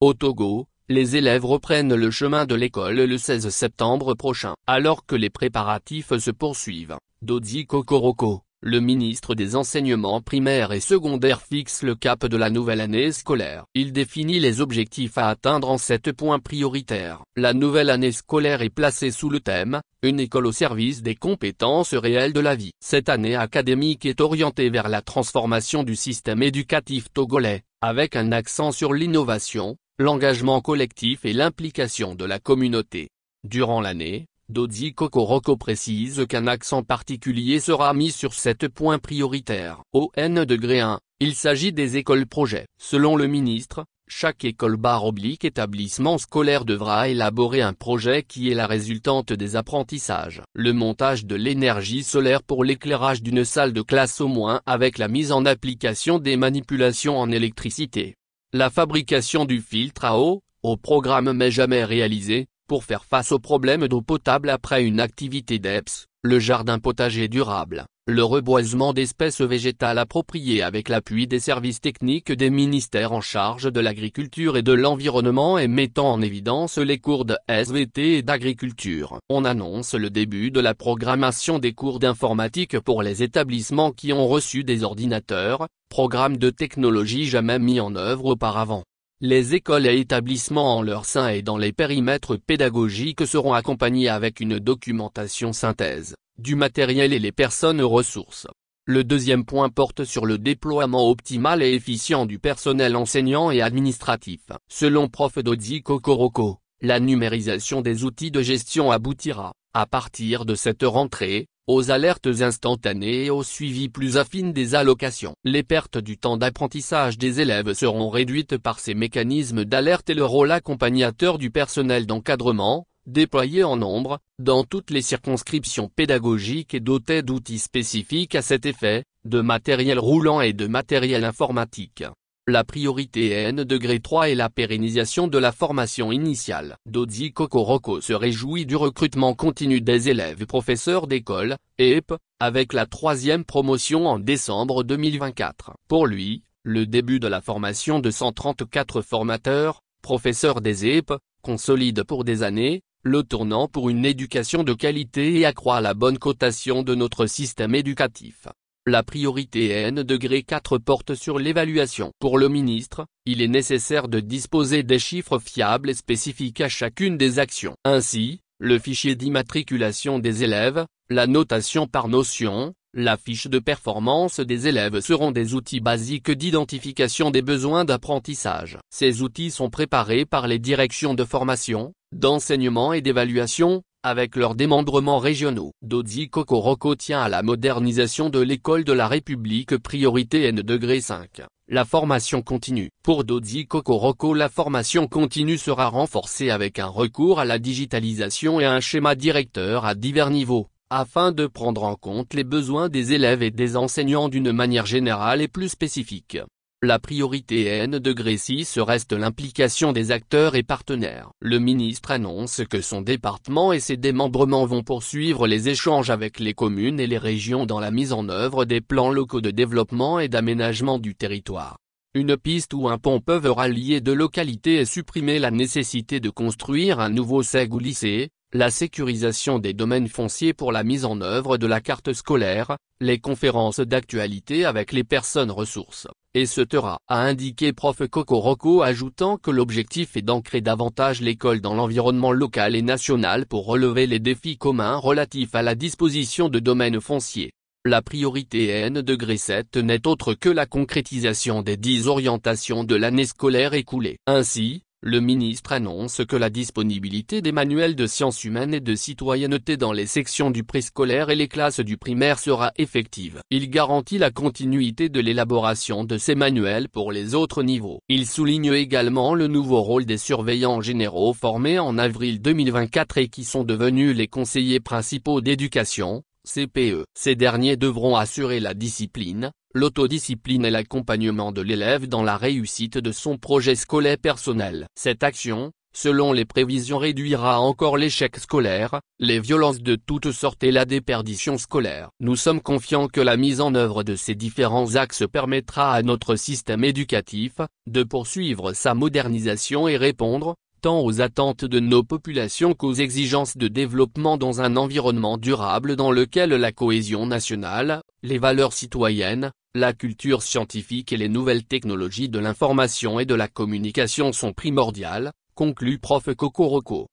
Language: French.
Au Togo, les élèves reprennent le chemin de l'école le 16 septembre prochain. Alors que les préparatifs se poursuivent, Dodi Kokoroko, le ministre des Enseignements primaires et secondaires fixe le cap de la nouvelle année scolaire. Il définit les objectifs à atteindre en 7 points prioritaires. La nouvelle année scolaire est placée sous le thème « Une école au service des compétences réelles de la vie ». Cette année académique est orientée vers la transformation du système éducatif togolais, avec un accent sur l'innovation, l'engagement collectif et l'implication de la communauté. Durant l'année, Dodi Kokoroko précise qu'un accent particulier sera mis sur 7 points prioritaires. Au N-1, il s'agit des écoles-projets. Selon le ministre, chaque école/établissement scolaire devra élaborer un projet qui est la résultante des apprentissages. Le montage de l'énergie solaire pour l'éclairage d'une salle de classe au moins avec la mise en application des manipulations en électricité. La fabrication du filtre à eau, au programme mais jamais réalisé, pour faire face aux problèmes d'eau potable après une activité d'EPS, le jardin potager durable, le reboisement d'espèces végétales appropriées avec l'appui des services techniques des ministères en charge de l'agriculture et de l'environnement et mettant en évidence les cours de SVT et d'agriculture. On annonce le début de la programmation des cours d'informatique pour les établissements qui ont reçu des ordinateurs, programme de technologie jamais mis en œuvre auparavant. Les écoles et établissements en leur sein et dans les périmètres pédagogiques seront accompagnés avec une documentation synthèse, du matériel et les personnes ressources. Le deuxième point porte sur le déploiement optimal et efficient du personnel enseignant et administratif. Selon Prof Dodi Kokoroko, la numérisation des outils de gestion aboutira, à partir de cette rentrée, aux alertes instantanées et au suivi plus affine des allocations. Les pertes du temps d'apprentissage des élèves seront réduites par ces mécanismes d'alerte et le rôle accompagnateur du personnel d'encadrement, déployé en nombre, dans toutes les circonscriptions pédagogiques et doté d'outils spécifiques à cet effet, de matériel roulant et de matériel informatique. La priorité N-3 est la pérennisation de la formation initiale. Dodi Kokoroko se réjouit du recrutement continu des élèves et professeurs d'école, EP, avec la 3e promotion en décembre 2024. Pour lui, le début de la formation de 134 formateurs, professeurs des EP, consolide pour des années, le tournant pour une éducation de qualité et accroît la bonne cotation de notre système éducatif. La priorité N-4 porte sur l'évaluation. Pour le ministre, il est nécessaire de disposer des chiffres fiables et spécifiques à chacune des actions. Ainsi, le fichier d'immatriculation des élèves, la notation par notion, la fiche de performance des élèves seront des outils basiques d'identification des besoins d'apprentissage. Ces outils sont préparés par les directions de formation, d'enseignement et d'évaluation, avec leurs démembrements régionaux. Dodi Kokoroko tient à la modernisation de l'école de la République priorité N-5. La formation continue. Pour Dodi Kokoroko, la formation continue sera renforcée avec un recours à la digitalisation et un schéma directeur à divers niveaux, afin de prendre en compte les besoins des élèves et des enseignants d'une manière générale et plus spécifique. La priorité N-6 reste l'implication des acteurs et partenaires. Le ministre annonce que son département et ses démembrements vont poursuivre les échanges avec les communes et les régions dans la mise en œuvre des plans locaux de développement et d'aménagement du territoire. Une piste ou un pont peuvent rallier deux localités et supprimer la nécessité de construire un nouveau SEG ou lycée, la sécurisation des domaines fonciers pour la mise en œuvre de la carte scolaire, les conférences d'actualité avec les personnes ressources, etc. a indiqué Prof Kokoroko, ajoutant que l'objectif est d'ancrer davantage l'école dans l'environnement local et national pour relever les défis communs relatifs à la disposition de domaines fonciers. La priorité N-7 n'est autre que la concrétisation des 10 orientations de l'année scolaire écoulée. Ainsi, le ministre annonce que la disponibilité des manuels de sciences humaines et de citoyenneté dans les sections du préscolaire et les classes du primaire sera effective. Il garantit la continuité de l'élaboration de ces manuels pour les autres niveaux. Il souligne également le nouveau rôle des surveillants généraux formés en avril 2024 et qui sont devenus les conseillers principaux d'éducation, CPE. Ces derniers devront assurer la discipline, l'autodiscipline et l'accompagnement de l'élève dans la réussite de son projet scolaire personnel. Cette action, selon les prévisions réduira encore l'échec scolaire, les violences de toutes sortes et la déperdition scolaire. Nous sommes confiants que la mise en œuvre de ces différents axes permettra à notre système éducatif de poursuivre sa modernisation et répondre, tant aux attentes de nos populations qu'aux exigences de développement dans un environnement durable dans lequel la cohésion nationale, les valeurs citoyennes, la culture scientifique et les nouvelles technologies de l'information et de la communication sont primordiales, conclut Prof Kokoroko.